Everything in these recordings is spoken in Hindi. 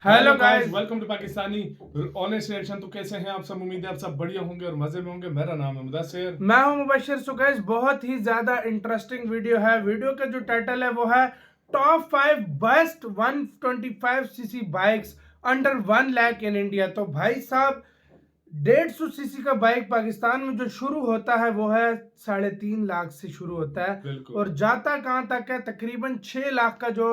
Hello guys, welcome to Pakistani honest reaction. तो कैसे हैं आप सब? उम्मीद है आप सब बढ़िया होंगे और मजे में होंगे। मेरा नाम है मुदस्सिर, मैं हूं मुबशिर। सो गाइस, बहुत ही ज्यादा इंटरेस्टिंग वीडियो है। वीडियो का जो टाइटल है वो है top 5 best 125 CC bikes under 1 lakh in India. तो भाई साहब, 150 सीसी का बाइक पाकिस्तान में जो शुरू होता है वो है 3.5 लाख से शुरू होता है बिल्कुल। और जाता कहां तक है? तकरीबन 6 लाख का जो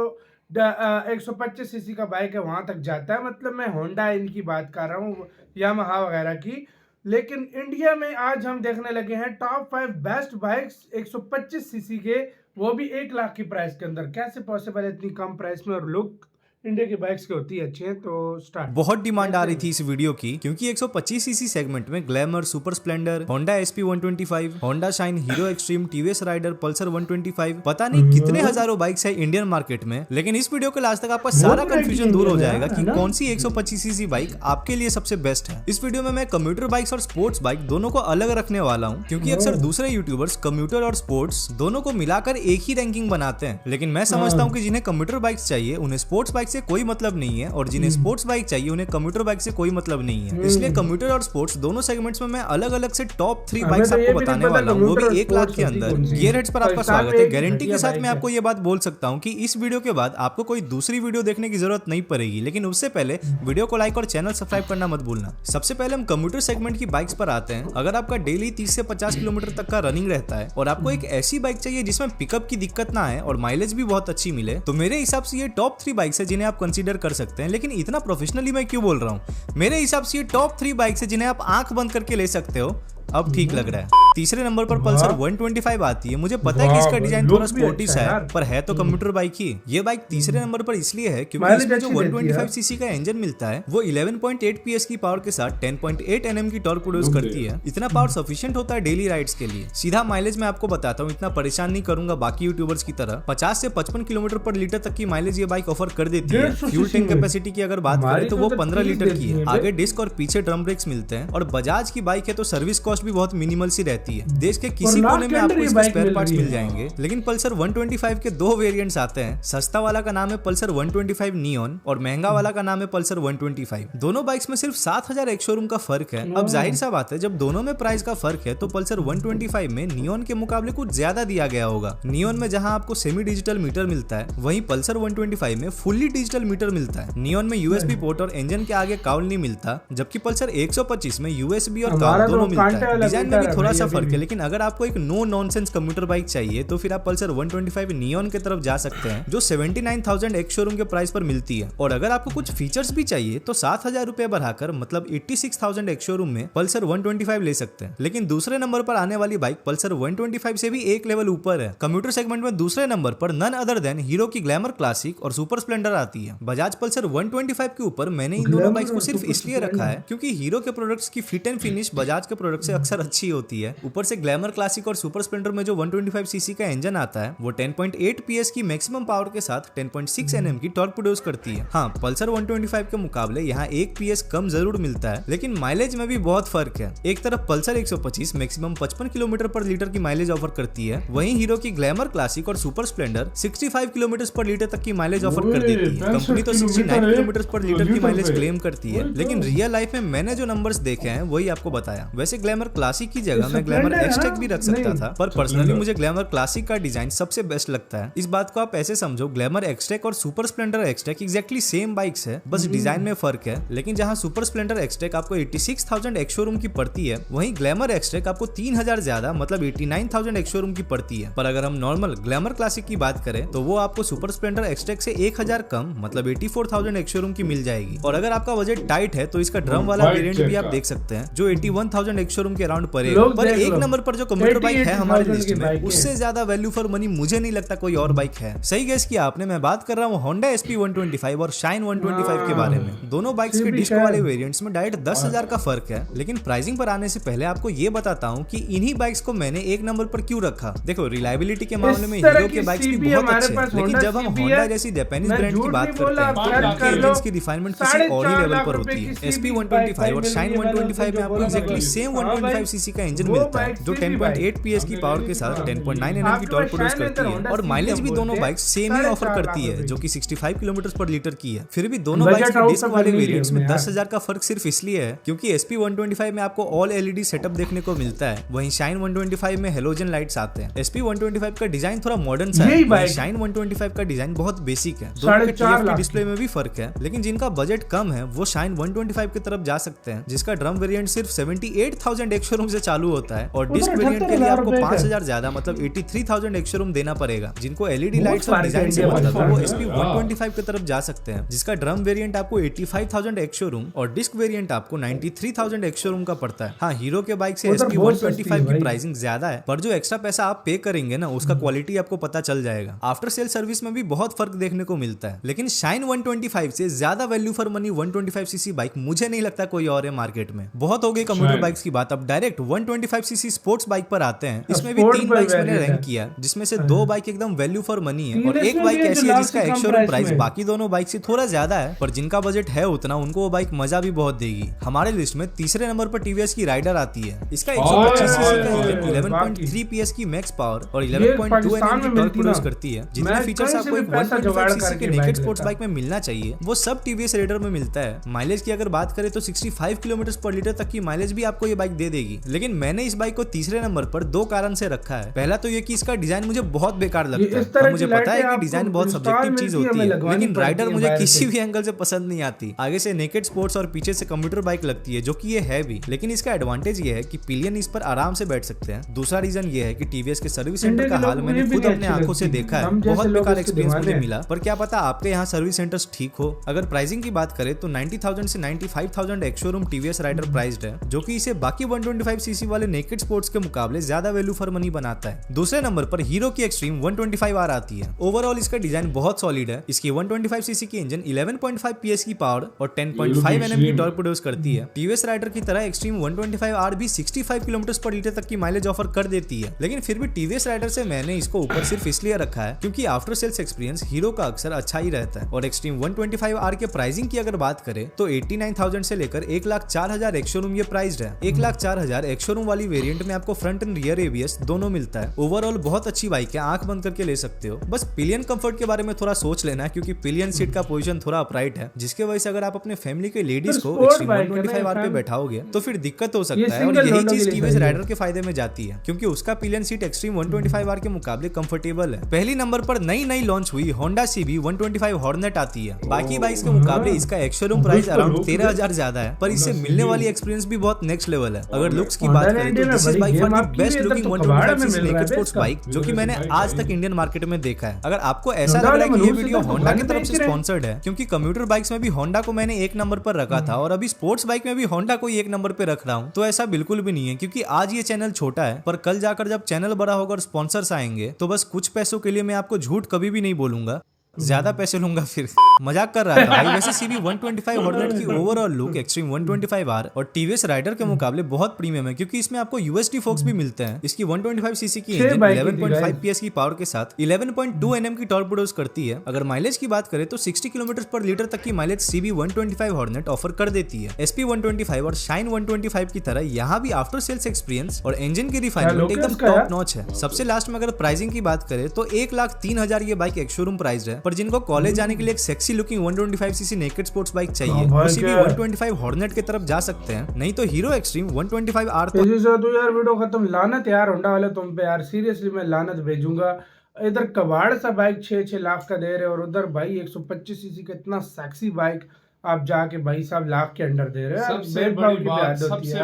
125 सीसी का बाइक है वहां तक जाता है। मतलब मैं होंडा इनकी बात कर रहा हूँ, यामाहा वगैरह की। लेकिन इंडिया में आज हम देखने लगे हैं टॉप 5 बेस्ट बाइक्स 125 सीसी के, वो भी 1 लाख की प्राइस के अंदर। कैसे पॉसिबल है इतनी कम प्राइस में? और लुक इंडिया की बाइक्स की होती है अच्छी है। तो स्टार्ट। बहुत डिमांड आ रही थी इस वीडियो की क्योंकि 125 सीसी सेगमेंट में Glamour, super Splendor, Honda SP 125, Honda Shine, Hero Xtreme, TVS Rider, Pulsar 125, पता नहीं कितने हजारों बाइक्स है इंडियन मार्केट में। लेकिन इस वीडियो के लास्ट तक आपका सारा कंफ्यूजन दूर हो जाएगा कि कौन सी 125 सीसी बाइक आपके लिए सबसे बेस्ट है। इस वीडियो में मैं कम्यूटर बाइक्स और स्पोर्ट्स बाइक दोनों को अलग रखने वाला हूँ क्योंकि अक्सर दूसरे यूट्यूबर्स कम्यूटर और स्पोर्ट्स दोनों को मिलाकर एक ही रैंकिंग बनाते हैं। लेकिन मैं समझता हूँ कि जिन्हें कम्यूटर बाइक्स चाहिए उन्हें स्पोर्ट्स बाइक से कोई मतलब नहीं है और जिन्हें स्पोर्ट्स बाइक चाहिए उन्हें कम्यूटर बाइक से कोई मतलब नहीं है। इसलिए कम्यूटर और स्पोर्ट्स दोनों सेगमेंट्स में मैं अलग अलग से टॉप 3 बाइक्स आपको बताने वाला हूँ, वो भी 1 लाख के अंदर। गियर हेड्स पर आपका स्वागत है। गारंटी के साथ मैं आपको ये बात बोल सकता हूँ कि इस वीडियो के बाद आपको कोई दूसरी वीडियो देखने की जरूरत नहीं पड़ेगी। लेकिन उससे पहले वीडियो को लाइक और चैनल सब्सक्राइब करना मत भूलना। सबसे पहले हम कम्यूटर सेगमेंट की बाइक्स पर आते हैं। अगर आपका डेली 30 से 50 किलोमीटर तक का रनिंग रहता है और आपको एक ऐसी बाइक चाहिए जिसमें पिकअप की दिक्कत ना आए और माइलेज भी बहुत अच्छी मिले, तो मेरे हिसाब से ये टॉप 3 बाइक्स है जिन्हें आप कंसीडर कर सकते हैं। लेकिन इतना प्रोफेशनली मैं क्यों बोल रहा हूँ? मेरे हिसाब से ये टॉप 3 बाइक्स है जिन्हें आप आंख बंद करके ले सकते हो। अब ठीक लग रहा है। तीसरे नंबर पर पल्सर 125 आती है। मुझे पता है कि इसका डिजाइन थोड़ा स्पोर्टी सा है, पर है तो कम्यूटर बाइक ही। ये बाइक तीसरे नंबर पर इसलिए है क्योंकि इसमें जो 125 सीसी का इंजन मिलता है वो 11.8 PS की पावर के साथ 10.8 Nm की टॉर्क प्रोड्यूस करती है। इतना पावर सफिशिएंट होता है डेली राइड्स के लिए। सीधा माइलेज मैं आपको बताता हूँ, इतना परेशान नहीं करूंगा बाकी यूट्यूबर्स की तरह। 50 से 55 किलोमीटर पर लीटर तक की माइलेज ये बाइक ऑफर कर देती है। फ्यूल टैंक कैपेसिटी की अगर बात करें तो वो 15 लीटर की है। आगे डिस्क और पीछे ड्रम ब्रेक्स मिलते हैं और बजाज की बाइक है तो सर्विस कॉस्ट भी बहुत मिनिमल सी रहती है। देश के किसी कोने में आपको इसके स्पेयर पार्ट्स मिल जाएंगे। लेकिन पल्सर 125 के 2 वेरिएंट्स आते हैं। सस्ता वाला का नाम है पल्सर 125 नियॉन और महंगा वाला का नाम है पल्सर 125। दोनों बाइक्स में सिर्फ 7000 एक शोरूम का फर्क है। अब जाहिर सा बात है, जब दोनों में प्राइस का फर्क है तो पल्सर 125 में नियॉन के मुकाबले कुछ ज्यादा दिया गया होगा। नियॉन में जहां आपको सेमी डिजिटल मीटर मिलता है, वहीं पल्सर 125 में फुल्ली डिजिटल मीटर मिलता है। नियॉन में USB पोर्ट और इंजन के आगे काउल नहीं मिलता, जबकि पल्सर 125 में USB और काउल दोनों मिलता है। डिजाइन में भी थोड़ा सा फर्क है। लेकिन अगर आपको एक नो नॉनसेंस कम्यूटर बाइक चाहिए तो फिर आप पल्सर 125 नियॉन की तरफ जा सकते हैं, जो 79,000 एक शोरूम के प्राइस पर मिलती है। और अगर आपको कुछ फीचर्स भी चाहिए तो 7,000 रुपए बढ़ाकर मतलब 86,000 एक शोरूम में पल्सर 125 ले सकते हैं। लेकिन दूसरे नंबर पर आने वाली बाइक पल्सर 125 से भी एक लेवल ऊपर है। कम्यूटर सेगमेंट में दूसरे नंबर पर नन अदर देन हीरो की ग्लैमर क्लासिक और सुपर स्प्लेंडर आती है। बजाज पल्सर 125 के ऊपर मैंने इन दोनों बाइक्स को सिर्फ इसलिए रखा है क्योंकि हीरो के प्रोडक्ट्स की फिट एंड फिनिश बजाज के प्रोडक्ट से अक्सर अच्छी होती है। ऊपर से ग्लैमर क्लासिक और सुपर स्प्लेंडर में जो 125 सीसी का इंजन आता है वो 10.8 PS की मैक्सिमम पावर के साथ 10.6 Nm की टॉर्क प्रोड्यूस करती है। हाँ, पल्सर 125 के मुकाबले यहाँ 1 PS कम जरूर मिलता है, लेकिन माइलेज में भी बहुत फर्क है। एक तरफ पल्सर 125 मैक्सिमम 55 किलोमीटर पर लीटर की माइलेज ऑफर करती है, वहीं हीरो की ग्लैमर क्लासिक और सुपर स्प्लेंडर 65 किलोमीटर पर लीटर तक की माइलेज ऑफर कर देती है। कंपनी तो 69 किलोमीटर पर लीटर की माइलेज क्लेम करती है, लेकिन रियल लाइफ में मैंने जो नंबर्स देखे हैं वही आपको बताया। वैसे ग्लैमर क्लासिक की जगह मैं ग्लैमर एक्सटेक भी रख सकता था, पर पर्सनली मुझे ग्लैमर क्लासिक का डिजाइन सबसे बेस्ट लगता है। इस बात को आप ऐसे समझो, ग्लैमर एक्सटेक और super Splendor XTEC exactly same bikes है, बस डिजाइन में फर्क है। लेकिन जहां सुपर स्प्लेंडर एक्सटेक आपको 86,000 एक शोरूम की पड़ती है, वहीं ग्लैमर एक्सटेक आपको 3000 ज्यादा मतलब 89,000 एक शोरूम की पड़ती है। पर अगर हम नॉर्मल ग्लैमर क्लासिक की बात करें तो वो आपको सुपर स्प्लेंडर एक्सटेक से 1000 कम मतलब 84,000 एक शोरूम की मिल जाएगी। और अगर आपका बजट टाइट है तो इसका ड्रम वाला वेरिएंट भी आप देख सकते हैं जो 81,000 एक शोरूम के अराउंड पड़ेगा। पर एक नंबर पर जो कम्यूटर बाइक है हमारी लिस्ट में, उससे ज्यादा वैल्यू फॉर मनी मुझे नहीं लगता कोई और बाइक है। सही गेस किया आपने, मैं बात कर रहा हूँ होंडा SP 125 और शाइन 125 के बारे में। दोनों बाइक्स के डिस्क वाले वेरिएंट्स में डायरेक्ट 10,000 का फर्क है। लेकिन प्राइसिंग पर आने से पहले आपको ये बताता हूँ कि इन्हीं बाइक्स को मैंने एक नंबर पर क्यों रखा। देखो, रिलायबिलिटी के मामले में हीरो के बाइक्स भी बहुत अच्छे हैं, लेकिन जब हम होंडा जैसी जापानीज ब्रांड की बात करते हैं तो उनके इंजन की रिफाइनमेंट किसी और ही लेवल पर होती है। SP 125 और शाइन 125 में आपको एक्जैक्टली सेम 125 सीसी का इंजन वो मिलता है बाइक जो से भी 10.8 PS की पावर के साथ 10.9 Nm की टॉर्क प्रोड्यूस करती है और माइलेज भी दोनों बाइक सेम ही ऑफर करती है जो कि 65 किलोमीटर पर लीटर की है। फिर भी दोनों बाइक्स के डिस्क वाले वेरिएंट्स में 10,000 का फर्क सिर्फ इसलिए है क्योंकि SP 125 में आपको ऑल LED सेटअप देखने को मिलता है, वहीं शाइन 125 में हेलोजन लाइट्स आते हैं। SP 125 का डिजाइन थोड़ा मॉडर्न सा है, वहीं शाइन 125 का डिजाइन बहुत बेसिक है। दोनों के TFT डिस्प्ले में भी फर्क है, लेकिन जिनका बजट कम है वो शाइन 125 की तरफ जा सकते हैं, जिसका ड्रम वेरिएंट सिर्फ 78,000 एक शोरूम से चालू होता है और डिस्क वेरिएंट के लिए आपको 5,000 ज्यादा मतलब 83,000 एक शोरूम देना पड़ेगा। जिनको LED लाइट्स और डिजाइन से मतलब है वो SP 125 की तरफ जा सकते हैं, जिसका ड्रम वेरिएंट आपको 85,000 एक शोरूम और डिस्क वेरिएंट आपको 93,000 एक शोरूम का पड़ता है। हाँ, हीरो के बाइक से SP 125 की प्राइसिंग ज्यादा है, पर जो एक्स्ट्रा पैसा आप पे करेंगे ना उसका क्वालिटी आपको पता चल जाएगा। आफ्टर सेल सर्विस में भी बहुत फर्क देखने को मिलता है, लेकिन शाइन 125 से ज्यादा value for money 125 CC bike मुझे नहीं लगता कोई और है मार्केट में। बहुत हो गई कम्यूटर बाइक्स की बात, अब डायरेक्ट 125 सीसी स्पोर्ट्स बाइक पर आते हैं। इसमें भी 3 बाइक्स मैंने रैंक किया, जिसमें से 2 बाइक एकदम वैल्यू फॉर मनी है और एक बाइक ऐसी है जिसका एक शोरूम प्राइस बाकी दोनों बाइक से थोड़ा ज्यादा है, पर जिनका बजट है उतना उनको वो बाइक मजा भी बहुत देगी। हमारे लिस्ट में तीसरे नंबर पर TVS की राइडर आती है। इसका 125 सीसी का इंजन 11.3 PS की मैक्स पावर और 11.2 Nm की टॉर्क प्रोड्यूस करती है। जितने फीचर्स आपको एक 125 सीसी के नेकेड स्पोर्ट्स बाइक में मिलना चाहिए वो सब TVS राइडर में मिलता है। माइलेज की अगर बात करें तो 65 किलोमीटर पर लीटर तक की माइलेज भी आपको ये बाइक दे देगी, लेकिन मैंने इस बाइक को तीसरे नंबर पर 2 कारण से रखा है। पहला तो ये कि इसका डिजाइन मुझे बहुत बेकार लगता है। मुझे पता है कि डिजाइन बहुत सब्जेक्टिव चीज होती है, लेकिन राइडर मुझे किसी भी एंगल से पसंद नहीं आती। आगे से नेकेड स्पोर्ट्स और पीछे से कंप्यूटर बाइक लगती है, जो कि ये है भी, लेकिन इसका एडवांटेज ये है कि पिलियन इस पर आराम से बैठ सकते हैं। दूसरा रीजन ये है कि TVS के सर्विस सेंटर का हाल मैंने खुद अपने आंखों से देखा है, बहुत बेकार एक्सपीरियंस मुझे मिला। पर क्या पता आपके यहाँ सर्विस सेंटर्स ठीक हो। अगर प्राइसिंग की बात करें तो 90,000 से 95,000 एक शोरूम TVS राइडर प्राइस्ड है, जो कि इसे बाकी 125 सीसी वाले नेकेड स्पोर्ट्स के मुकाबले ज्यादा वैल्यू फॉर मनी बनाता है। दूसरे नंबर पर हीरो की एक्सट्रीम 125R आती है। ओवरऑल इसका डिजाइन बहुत सॉलिड है। इसकी 125 सीसी की इंजन 11.5 PS की पावर और 10.5 Nm की टॉर्क प्रोड्यूस करती है। TVS राइडर की तरह एक्सट्रीम 125R भी 65 किलोमीटर पर लीटर तक की माइलेज ऑफर कर देती है, लेकिन फिर भी TVS राइडर से मैंने इसको ऊपर सिर्फ इसलिए रखा है क्योंकि आफ्टर सेल्स एक्सपीरियंस हीरो का अक्सर अच्छा ही रहता है। और एक्सट्रीम 125R के प्राइसिंग की अगर बात करें तो 89,000 से लेकर 1,04,000 एक शोरूम ये प्राइस्ड है। 1,04,000 एक शोरूम वाली वेरिएंट में आपको फ्रंट एंड रियर ABS दोनों मिलता है। ओवरऑल बहुत अच्छी बाइक है, आंख बंद करके ले सकते हो। बस पिलियन कंफर्ट के बारे में थोड़ा सोच लेना, क्योंकि पिलियन सीट का पोजीशन थोड़ा अपराइट है, जिसके वजह से अगर आप अपने फैमिली के लेडीज को एक्सट्रीम 125R पे बैठाओगे तो फिर दिक्कत हो सकता है। और यही चीज TVS राइडर के फायदे में जाती है, क्योंकि उसका पिलियन सीट एक्सट्रीम 125R के मुकाबले कंफर्टेबल है। पहली नंबर पर नई लॉन्च हुई होंडा CB 125 हॉर्नेट आती है। बाकी बाइक्स के मुकाबले इसका एक शोरूम प्राइस अराउंड 13,000 ज्यादा है, पर इससे मिलने वाली एक्सपीरियंस भी बहुत नेक्स्ट लेवल है। अगर लुक्स की बात करें तो this is bike for the best looking 125 CC naked sports bike जो कि मैंने आज तक इंडियन मार्केट में देखा है। अगर आपको ऐसा लग रहा है कि ये वीडियो होंडा की तरफ से स्पॉन्सर्ड है, क्योंकि कंप्यूटर बाइक्स में भी होंडा को मैंने 1 नंबर पर रखा था और अभी स्पोर्ट्स बाइक में भी होंडा को 1 नंबर पे रख रहा हूँ, तो ऐसा बिल्कुल भी नहीं है। क्योंकि आज ये चैनल छोटा है, पर कल जाकर जब चैनल बड़ा होगा और स्पॉन्सर्स आएंगे तो बस कुछ पैसों के लिए मैं आपको झूठ कभी भी नहीं बोलूंगा, ज्यादा पैसे लूंगा फिर। मजाक कर रहा था भाई। वैसे CB 125 हॉर्नेट की ओवरऑल लुक एक्सट्रीम 125R और TVS राइडर के मुकाबले बहुत प्रीमियम है, क्योंकि इसमें आपको USD फोक्स भी मिलते हैं। इसकी 125 सीसी की इंजन 11.5 PS की पावर के साथ 11.2 Nm की टॉर्क प्रोड्यूस करती है। अगर माइलेज की बात करें तो 60 किलोमीटर पर लीटर तक की माइलेज CB 125 हॉर्नेट ऑफर कर देती है। SP 125 और शाइन 125 की तरह यहाँ भी आफ्टर सेल्स एक्सपीरियंस और इंजन की रिफाइनमेंट एकदम टॉप नॉच है। सबसे लास्ट में अगर प्राइसिंग की बात करें तो 1,03,000 ये बाइक एक शोरूम प्राइस है, पर जिनको कॉलेज जाने के लिए एक sexy looking 125 CC naked sports bike चाहिए वो CB 125 हॉर्नेट की तरफ जा सकते हैं, नहीं तो हीरो एक्सट्रीम 125R तो यार वीडियो खत्म। लानत यार होंडा वाले तुम पे यार, सीरियसली मैं लानत भेजूंगा। इधर कबाड़ सा बाइक 6-6 लाख का दे रहे और उधर भाई 125 सीसी का इतना सेक्सी बाइक आप जाके भाई साहब लाख के अंडर दे रहे हैं। सबसे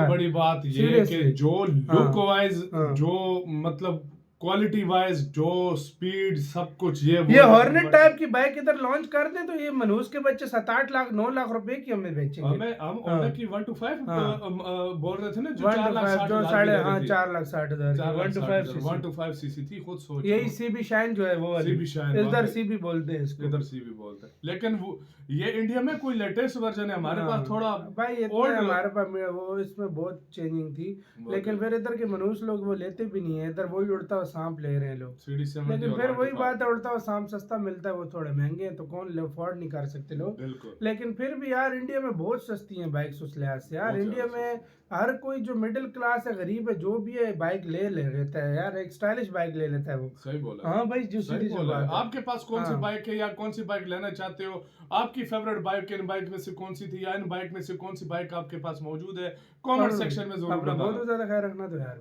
बड़ी बात ये कि जो लुक वाइज, जो मतलब क्वालिटी वाइज, जो स्पीड, सब कुछ ये हॉर्नेट टाइप की बाइक इधर लॉन्च कर दे तो ये मनहूस के बच्चे 7-8 लाख 9 लाख रुपए की हमें बेचेंगे। हम होंडा की 125 बोल रहे थे ना, जो 4,60,000 सीसी थी। खुद सोच, यही CB शाइन जो है वो इधर CB बोलते हैं इसको, इधर CB बोलते हैं। लेकिन वो ये इंडिया में कोई लेटेस्ट वर्जन है, हमारे पास थोड़ा भाई ओल्ड, हमारे पास वो इसमें बहुत चेंजिंग थी, लेकिन फिर इधर के मनहूस लोग वो लेते भी नहीं है। इधर वही उड़ता सांप ले रहे हैं लोग। सीडी 70 लेकिन और फिर वही 95। बात है, उड़ता हुआ सांप सस्ता मिलता है, वो थोड़े महंगे हैं तो कौन अफोर्ड नहीं कर सकते लोग। बिल्कुल। लेकिन फिर भी यार इंडिया में बहुत सस्ती हैं बाइक्स उस लिहाज से यार। बहुत इंडिया ज्यादा में हर कोई जो मिडिल क्लास है, गरीब है, जो भी है बाइक ले लेता है यार, एक स्टाइलिश बाइक ले लेता है वो। सही बोला। हाँ भाई, जो सही सीधी सी बोला है। बात है। आपके पास कौन सी हाँ। बाइक है या कौन सी बाइक लेना चाहते हो? आपकी फेवरेट बाइक इन बाइक में से कौन सी थी, या इन बाइक में से कौन सी बाइक आपके पास मौजूद है? कमेंट सेक्शन में जरूर अपना बताना। बहुत ज्यादा ख्याल रखना तो यार।